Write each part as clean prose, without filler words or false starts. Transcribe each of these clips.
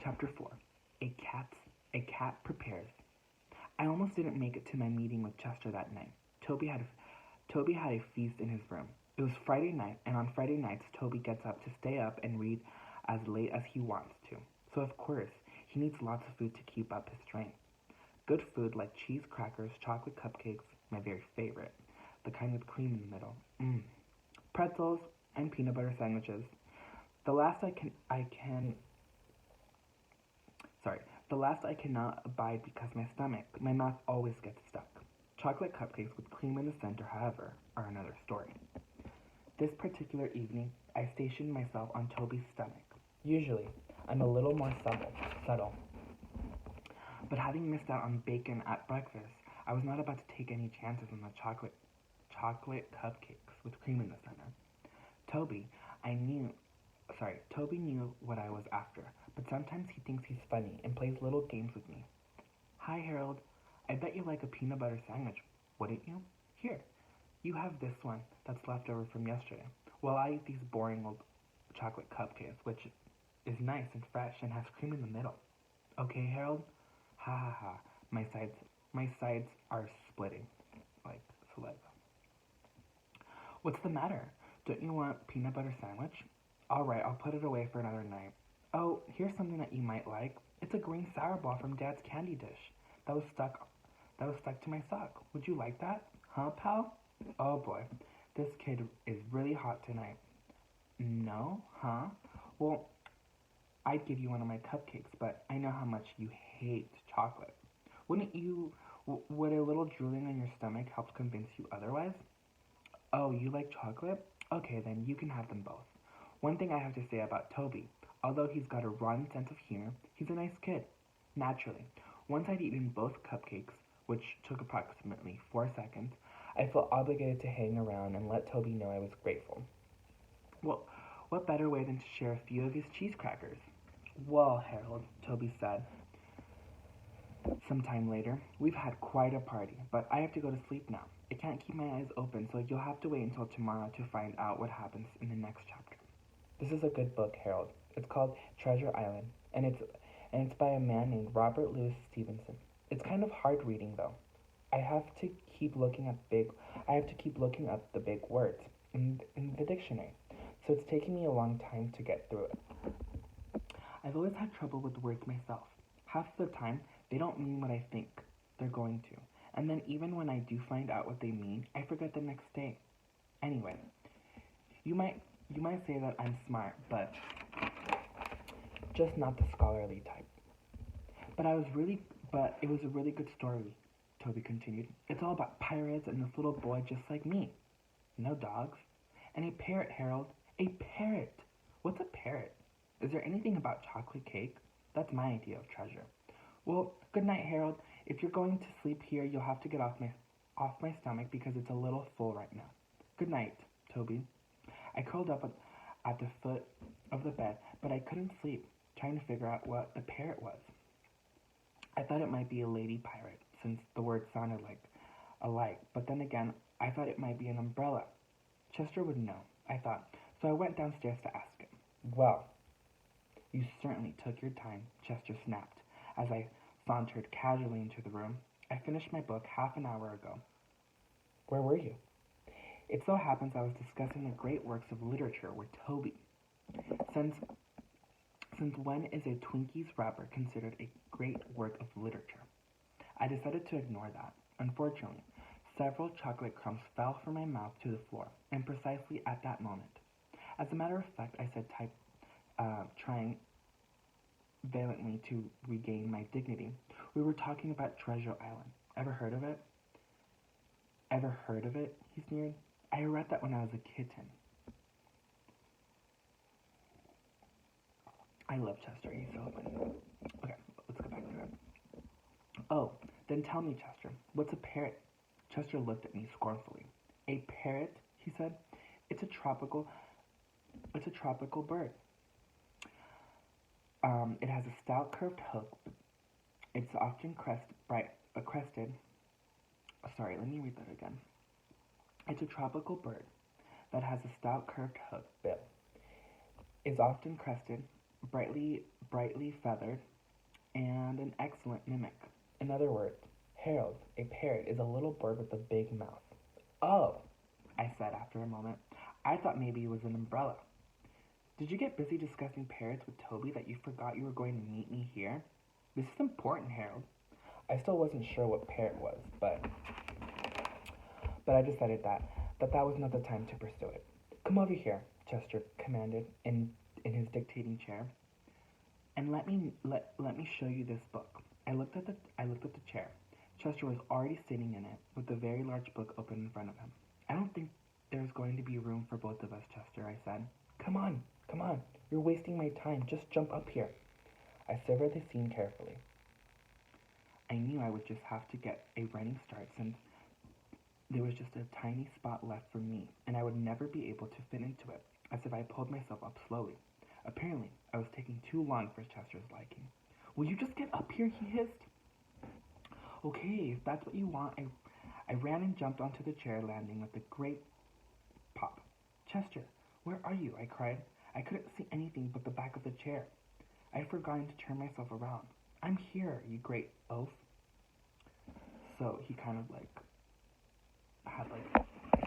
Chapter 4. A Cat a Cat Prepares. I almost didn't make it to my meeting with Chester that night. Toby had a feast in his room. It was Friday night, and on Friday nights Toby gets up to stay up and read as late as he wants to. So of course, he needs lots of food to keep up his strength. Good food like cheese crackers, chocolate cupcakes, my very favorite, the kind with cream in the middle. Pretzels and peanut butter sandwiches. The last I can Sorry, the last I cannot abide because my mouth always gets stuck. Chocolate cupcakes with cream in the center, however, are another story. This particular evening, I stationed myself on Toby's stomach. Usually, I'm a little more subtle. But having missed out on bacon at breakfast, I was not about to take any chances on the chocolate cupcakes with cream in the center. Toby, I knew Toby knew what I was after, but sometimes he thinks he's funny and plays little games with me. Hi, Harold. I bet you like a peanut butter sandwich, wouldn't you? Here, you have this one that's left over from yesterday, while I eat these boring old chocolate cupcakes, which is nice and fresh and has cream in the middle. Okay, Harold? Ha ha ha. My sides are splitting like saliva. What's the matter? Don't you want peanut butter sandwich? All right, I'll put it away for another night. Oh, here's something that you might like. It's a green sour ball from Dad's candy dish that was stuck to my sock. Would you like that? Huh, pal? Oh boy, this kid is really hot tonight. No? Huh? Well, I'd give you one of my cupcakes, but I know how much you hate chocolate. Would a little drooling on your stomach help convince you otherwise? Oh, you like chocolate? Okay, then you can have them both. One thing I have to say about Toby, although he's got a rotten sense of humor, he's a nice kid. Naturally, once I'd eaten both cupcakes, which took approximately 4 seconds, I felt obligated to hang around and let Toby know I was grateful. Well, what better way than to share a few of his cheese crackers? Well, Harold, Toby said some time later, we've had quite a party, but I have to go to sleep now. I can't keep my eyes open, so you'll have to wait until tomorrow to find out what happens in the next chapter. This is a good book, Harold. It's called Treasure Island, and it's by a man named Robert Louis Stevenson. It's kind of hard reading though. I have to keep looking up the big words in the dictionary. So it's taking me a long time to get through it. I've always had trouble with words myself. Half the time, they don't mean what I think they're going to. And then even when I do find out what they mean, I forget the next day. Anyway, you might say that I'm smart, but just not the scholarly type. But it was a really good story, Toby continued. It's all about pirates and this little boy just like me. No dogs. And a parrot, Harold. A parrot. What's a parrot? Is there anything about chocolate cake? That's my idea of treasure. Well, good night, Harold. If you're going to sleep here, you'll have to get off my stomach because it's a little full right now. Good night, Toby. I curled up at the foot of the bed, but I couldn't sleep, trying to figure out what the parrot was. I thought it might be a lady pirate, since the words sounded alike, but then again, I thought it might be an umbrella. Chester would know, I thought, so I went downstairs to ask him. Well, you certainly took your time, Chester snapped, as I sauntered casually into the room. I finished my book half an hour ago. Where were you? It so happens I was discussing the great works of literature with Toby. Since when is a Twinkies wrapper considered a great work of literature? I decided to ignore that. Unfortunately, several chocolate crumbs fell from my mouth to the floor, and precisely at that moment. As a matter of fact, I said, trying valiantly to regain my dignity, we were talking about Treasure Island. Ever heard of it? Ever heard of it? He sneered. I read that when I was a kitten. I love Chester. He's so funny. Okay, let's go back to it. Oh, then tell me, Chester, what's a parrot? Chester looked at me scornfully. A parrot? He said. It's a tropical bird. It has a stout curved hook. It's often crested. Sorry, let me read that again. It's a tropical bird that has a stout curved hook bill. Is often crested brightly feathered, and an excellent mimic. In other words, Harold, a parrot, is a little bird with a big mouth. Oh, I said after a moment. I thought maybe it was an umbrella. Did you get busy discussing parrots with Toby that you forgot you were going to meet me here? This is important, Harold. I still wasn't sure what parrot was, but I decided that was not the time to pursue it. Come over here, Chester commanded in his dictating chair, and let me show you this book. I looked at the chair. Chester was already sitting in it with a very large book open in front of him. I don't think there's going to be room for both of us, Chester, I said. Come on, come on. You're wasting my time. Just jump up here. I surveyed the scene carefully. I knew I would just have to get a running start since there was just a tiny spot left for me, and I would never be able to fit into it, as if I pulled myself up slowly. Apparently, I was taking too long for Chester's liking. Will you just get up here, he hissed. Okay, if that's what you want. I ran and jumped onto the chair, landing with a great pop. Chester, where are you? I cried. I couldn't see anything but the back of the chair. I had forgotten to turn myself around. I'm here, you great oaf. So he kind of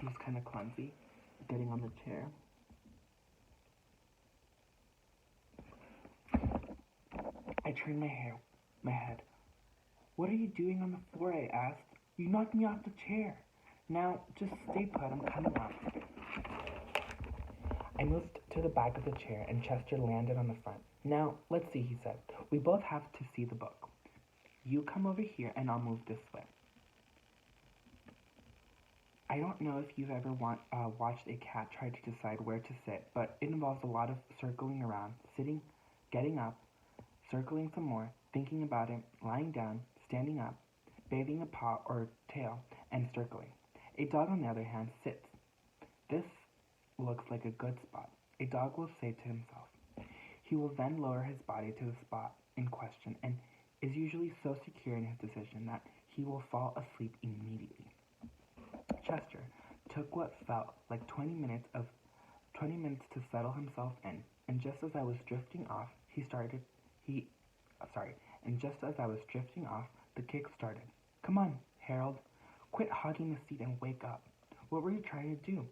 he was kind of clumsy getting on the chair. I turned my head. What are you doing on the floor? I asked. You knocked me off the chair. Now, just stay put, I'm coming up. I moved to the back of the chair and Chester landed on the front. Now, let's see, he said. We both have to see the book. You come over here and I'll move this way. I don't know if you've ever watched a cat try to decide where to sit, but it involves a lot of circling around, sitting, getting up, circling some more, thinking about it, lying down, standing up, bathing a paw or tail, and circling. A dog, on the other hand, sits. This looks like a good spot, a dog will say to himself. He will then lower his body to the spot in question and is usually so secure in his decision that he will fall asleep immediately. Chester took what felt like 20 minutes to settle himself in, and just as I was drifting off, and just as I was drifting off, the kick started. Come on, Harold, quit hogging the seat and wake up. What were you trying to do?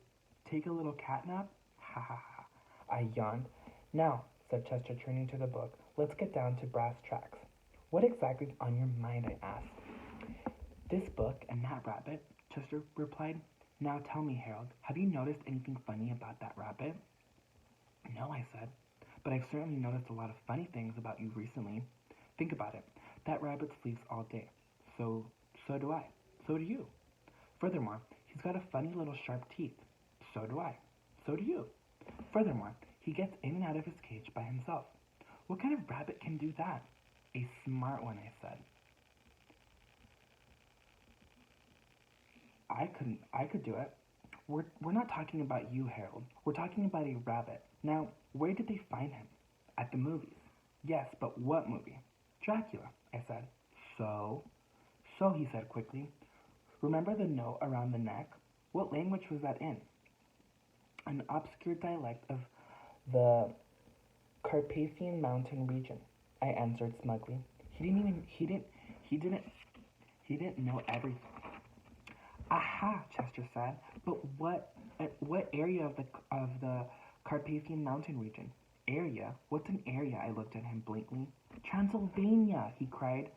Take a little cat nap? Ha ha ha. I yawned. Now, said Chester, turning to the book, let's get down to brass tacks. What exactly is on your mind? I asked. This book and that rabbit, Chester replied. Now tell me, Harold, have you noticed anything funny about that rabbit? No, I said, but I've certainly noticed a lot of funny things about you recently. Think about it. That rabbit sleeps all day. So do I. So do you. Furthermore, he's got a funny little sharp teeth. So do I. So do you. Furthermore, he gets in and out of his cage by himself. What kind of rabbit can do that? A smart one, I said. I could do it. We're not talking about you, Harold. We're talking about a rabbit. Now, where did they find him? At the movies. Yes, but what movie? Dracula, I said. So, he said quickly. Remember the note around the neck? What language was that in? An obscure dialect of the Carpathian Mountain region, I answered smugly. He didn't know everything. Aha, Chester said. But what area of the Carpathian Mountain region? Area? What's an area? I looked at him blankly. Transylvania, he cried.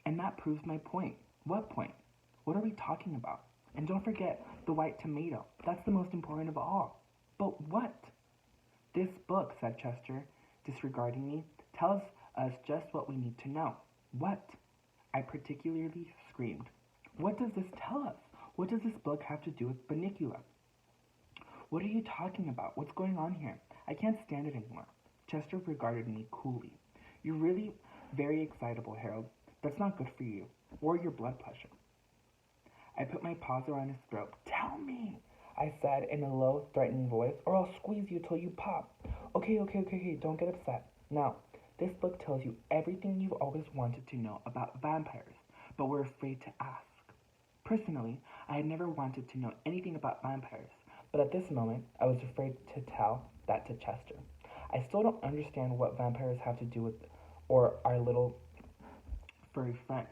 And that proves my point. What point? What are we talking about? And don't forget the white tomato. That's the most important of all. But what? This book, said Chester, disregarding me, tells us just what we need to know. What? I particularly screamed. What does this tell us? What does this book have to do with Bunnicula? What are you talking about? What's going on here? I can't stand it anymore. Chester regarded me coolly. You're really very excitable, Harold. That's not good for you, or your blood pressure. I put my paws around his throat. Tell me, I said in a low, threatening voice, or I'll squeeze you till you pop. Okay, don't get upset. Now, this book tells you everything you've always wanted to know about vampires, but were afraid to ask. Personally, I had never wanted to know anything about vampires, but at this moment, I was afraid to tell that to Chester. I still don't understand what vampires have to do with or our little furry friend.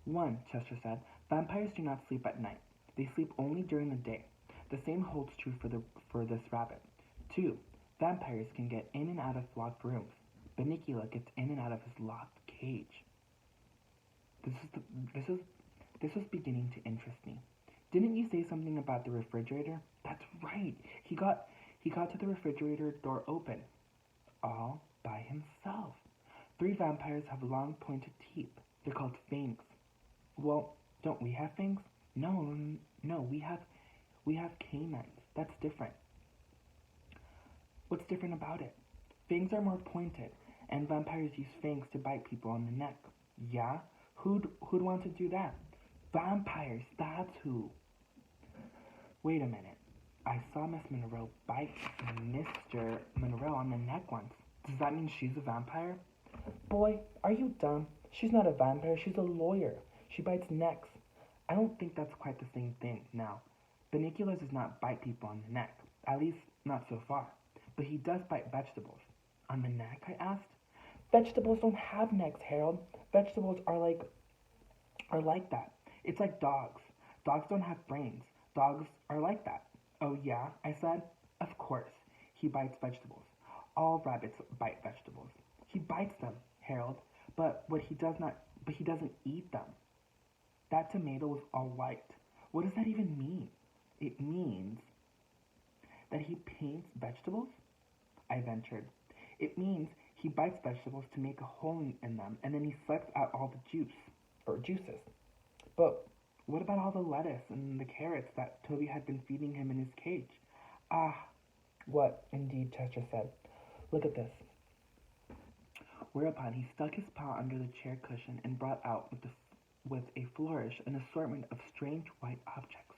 1, Chester said, vampires do not sleep at night. They sleep only during the day. The same holds true for this rabbit. 2, vampires can get in and out of locked rooms. Bunnicula gets in and out of his locked cage. This is the, this is this was beginning to interest me. Didn't you say something about the refrigerator? That's right. He got to the refrigerator door open, all by himself. 3 vampires have long pointed teeth. They're called fangs. Well, don't we have fangs? No, no, we have canines. That's different. What's different about it? Fangs are more pointed, and vampires use fangs to bite people on the neck. Yeah? Who'd want to do that? Vampires, that's who. Wait a minute. I saw Miss Monroe bite Mr. Monroe on the neck once. Does that mean she's a vampire? Boy, are you dumb? She's not a vampire, she's a lawyer. She bites necks. I don't think that's quite the same thing. Now, Bunnicula does not bite people on the neck. At least, not so far. But he does bite vegetables. On the neck, I asked? Vegetables don't have necks, Harold. Vegetables are like that. It's like dogs. Dogs don't have brains. Dogs are like that. Oh yeah, I said. Of course. He bites vegetables. All rabbits bite vegetables. He bites them, Harold, but he doesn't eat them. That tomato was all white. What does that even mean? It means that he paints vegetables? I ventured. It means he bites vegetables to make a hole in them, and then he sucks out all the juices. But what about all the lettuce and the carrots that Toby had been feeding him in his cage? Ah, what, indeed, Chester said. Look at this. Whereupon he stuck his paw under the chair cushion and brought out with a flourish an assortment of strange white objects.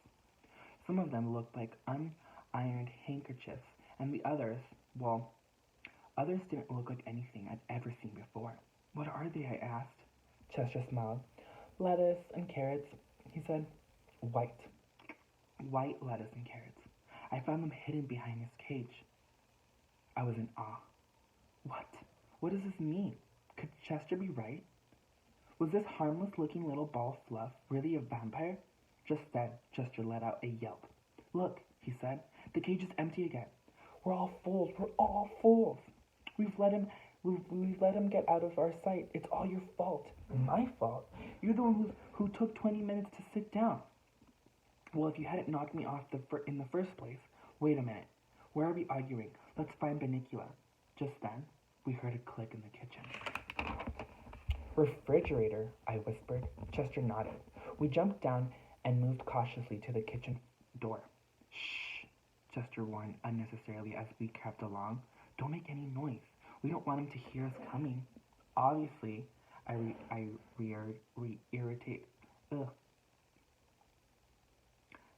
Some of them looked like unironed handkerchiefs, and the others, well, others didn't look like anything I'd ever seen before. What are they? I asked. Chester smiled. Lettuce and carrots, he said. White. White lettuce and carrots. I found them hidden behind his cage. I was in awe. What? What does this mean? Could Chester be right? Was this harmless-looking little ball of fluff really a vampire? Just then, Chester let out a yelp. Look, he said, the cage is empty again. We're all fools. We're all fools. We've let him get out of our sight. It's all your fault. My fault? You're the one who took 20 minutes to sit down. Well, if you hadn't knocked me off in the first place. Wait a minute. Where are we arguing? Let's find Bunnicula. Just then, we heard a click in the kitchen. Refrigerator, I whispered. Chester nodded. We jumped down and moved cautiously to the kitchen door. Shh, Chester warned unnecessarily as we crept along. Don't make any noise. We don't want him to hear us coming. Obviously, I irritate. Ugh.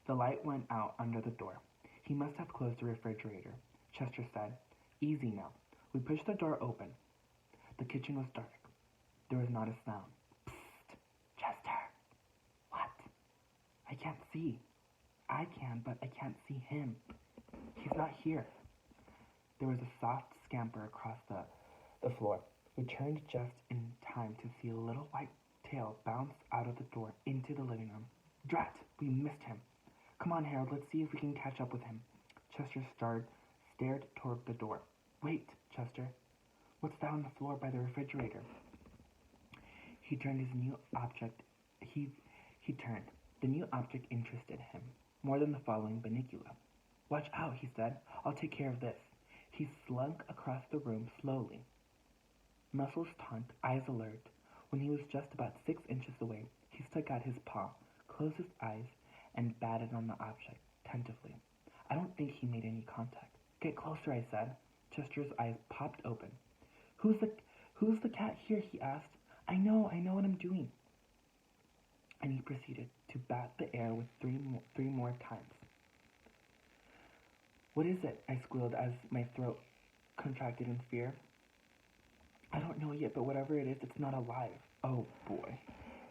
The light went out under the door. He must have closed the refrigerator. Chester said, Easy now. We pushed the door open. The kitchen was dark. There was not a sound. Psst! Chester! What? I can't see. I can, but I can't see him. He's not here. There was a soft scamper across the floor. We turned just in time to see a little white tail bounce out of the door into the living room. Drat! We missed him. Come on, Harold, let's see if we can catch up with him. Chester stared toward the door. Wait, Chester. What's that on the floor by the refrigerator? He turned his new object. He turned. The new object interested him more than the following Bunnicula. Watch out, he said. I'll take care of this. He slunk across the room slowly, muscles taut, eyes alert. When he was just about 6 inches away, he stuck out his paw, closed his eyes, and batted on the object tentatively. I don't think he made any contact. Get closer, I said. Chester's eyes popped open. Who's the cat here? He asked. I know what I'm doing. And he proceeded to bat the air with three more times. What is it? I squealed as my throat contracted in fear. I don't know yet, but whatever it is, it's not alive. Oh boy.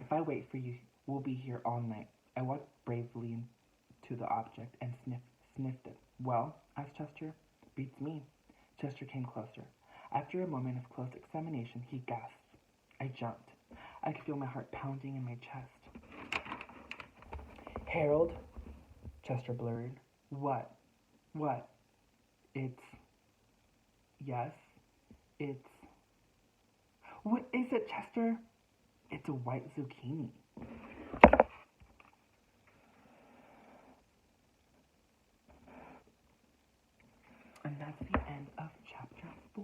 If I wait for you, we'll be here all night. I walked bravely to the object and sniffed it. Well, asked Chester. Beats me. Chester came closer. After a moment of close examination, he gasped. I jumped. I could feel my heart pounding in my chest. Harold, Chester blurred. What? What? It's... Yes? It's... What is it, Chester? It's a white zucchini. And that's the end of chapter 4.